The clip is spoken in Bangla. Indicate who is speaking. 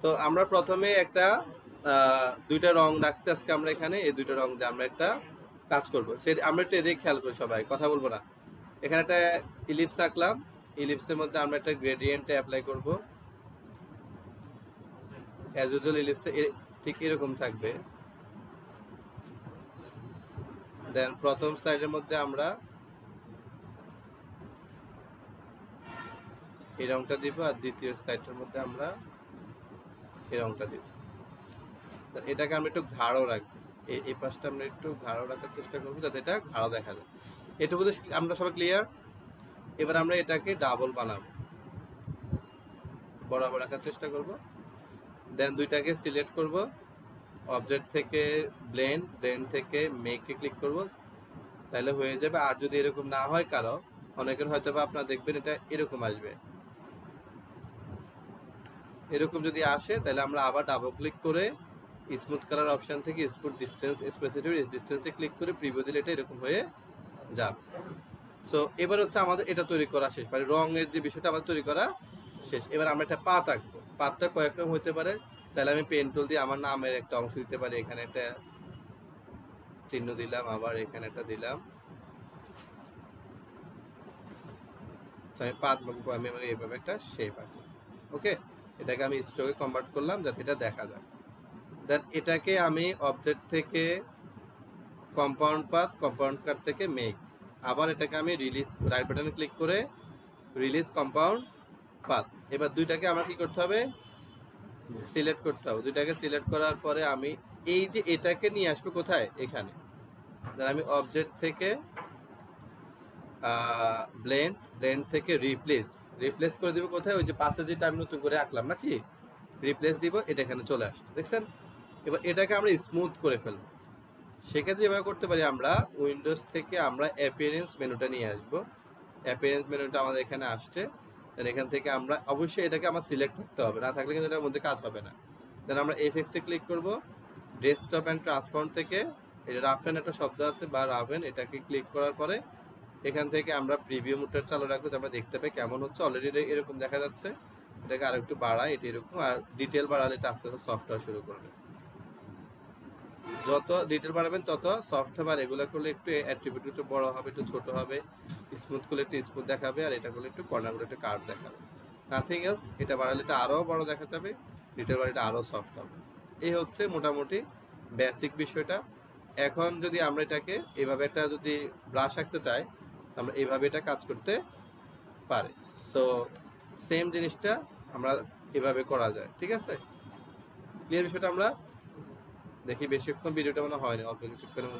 Speaker 1: তো আমরা প্রথমে একটা দুইটা রং রাখছি আজকে আমরা এখানে, এই দুইটা রং দিয়ে আমরা একটা কাজ করবো। সেটা আমরা একটু এদিকে খেয়াল করি, সবাই কথা বলবো না। এখানে একটা ইলিপস আঁকলাম, ইলিপসের মধ্যে আমরা একটা গ্রেডিয়েন্ট অ্যাপ্লাই করব। অ্যাজ ইউজুয়াল ইলিপসটা ঠিক এরকম থাকবে। দেন প্রথম স্লাইডের মধ্যে আমরা এই রংটা দিব, আর দ্বিতীয় স্লাইডের মধ্যে আমরা এই রংটা দিব। এটাকে আমরা একটু গাঢ় রাখবো, এই পাশটা আমরা একটু গাঢ় রাখার চেষ্টা করবো যাতে এটা গাঢ় দেখা যায়। এটুকু আমরা সবাই ক্লিয়ার। এবার আমরা এটাকে ডাবল বানাবো, বরাবর রাখার চেষ্টা করব। দেন দুইটাকে সিলেক্ট করব, অবজেক্ট থেকে ব্লেন্ড, ব্লেন্ড থেকে মেকে ক্লিক করব, তাহলে হয়ে যাবে। আর যদি এরকম না হয় কারো, অনেকের হয়তো বা আপনারা দেখবেন এটা এরকম আসবে, এরকম যদি আসে তাহলে আমরা আবার ডাবল ক্লিক করে স্মুথ কালার অপশন থেকে স্মুথ ডিস্টেন্স স্পেসিফিক ডিস্টেন্সে ক্লিক করে প্রিভিউ দিলে এটা এরকম হয়ে যাবে। সো এবার হচ্ছে আমাদের এটা তৈরি করা শেষ, মানে রঙের যে বিষয়টা আমাদের তৈরি করা শেষ। এবার আমরা একটা পাত আঁকবো। পাতটা কয়েক রকম হতে পারে, চাইলে আমি পেন টুল দিয়ে আমার নামের একটা অংশ দিতে পারি, এখানে একটা চিহ্ন দিলাম, আবার এখানে একটা দিলাম। আমি পাত আমি এইভাবে একটা শেপ আঁকলাম। ওকে, এটাকে আমি স্ট্রোকে কনভার্ট করলাম যাতে এটা দেখা যায়। দেন এটাকে আমি অবজেক্ট থেকে কম্পাউন্ড পাথ, কম্পাউন্ড কাট থেকে মেক, আবার এটাকে আমি রিলিজ রাইট বাটনে ক্লিক করে রিলিজ কম্পাউন্ড পাথ। এবার দুইটাকে আমার কি করতে হবে, সিলেক্ট করতে হবে। দুইটাকে সিলেক্ট করার পরে আমি এই যে এটাকে নিয়ে আসবো কোথায়, এখানে। দেন আমি অবজেক্ট থেকে ব্লেন্ড, ব্লেন্ড থেকে রিপ্লেস, রিপ্লেস করে দিব কোথায়, ওই যে পাশে যেটা আমি নতুন করে আঁকলাম নাকি, রিপ্লেস দিব, এটা এখানে চলে আসছে, দেখছেন। এবার এটাকে আমরা স্মুথ করে ফেলবো। সেক্ষেত্রে এভাবে করতে পারি, আমরা উইন্ডোজ থেকে আমরা অ্যাপিয়ারেন্স মেনুটা নিয়ে আসবো। অ্যাপিয়ারেন্স মেনুটা আমাদের এখানে আসছে। দেন এখান থেকে আমরা অবশ্যই এটাকে আমার সিলেক্ট করতে হবে, না থাকলে কিন্তু এটার মধ্যে কাজ হবে না। দেন আমরা এফএক্সে ক্লিক করব, ডেস্কটপ অ্যান্ড ট্রান্সফর্ম থেকে এই রাফেন একটা শব্দ আছে বা রাফেন, এটাকে ক্লিক করার পরে এখান থেকে আমরা প্রিভিউ মোডটা চালু রাখবো, আমরা দেখতে পাই কেমন হচ্ছে। অলরেডি এরকম দেখা যাচ্ছে। এটাকে আর একটু বাড়াই, এটা এরকম, আর ডিটেল বাড়ালে এটা আস্তে আস্তে সফট হওয়া শুরু করবে। যত ডিটেল বাড়াবেন তত সফট হবে, আর এগুলো করলে একটু অ্যাট্রিবিউট একটু বড় হবে, একটু ছোট হবে। স্মুথ করলে একটু স্মুথ দেখাবে, আর এটা করলে একটু কর্নারগুলো একটু কার্ভ দেখাবে, নাথিং এলস। এটা বাড়ালে এটা আরও বড় দেখা যাবে, ডিটেল বাড়ালে এটা আরও সফট হবে। এই হচ্ছে মোটামুটি বেসিক বিষয়টা। এখন যদি আমরা এটাকে এভাবে একটা যদি ব্রাশ আঁকতে চাই, আমরা এইভাবে এটা কাজ করতে পারি। সো সেম জিনিসটা আমরা এভাবে করা যায়, ঠিক আছে। ক্লিয়ার বিষয়টা আমরা দেখি। বেশিক্ষণ ভিডিওটা মনে হয়নি, অল্প কিছুক্ষণের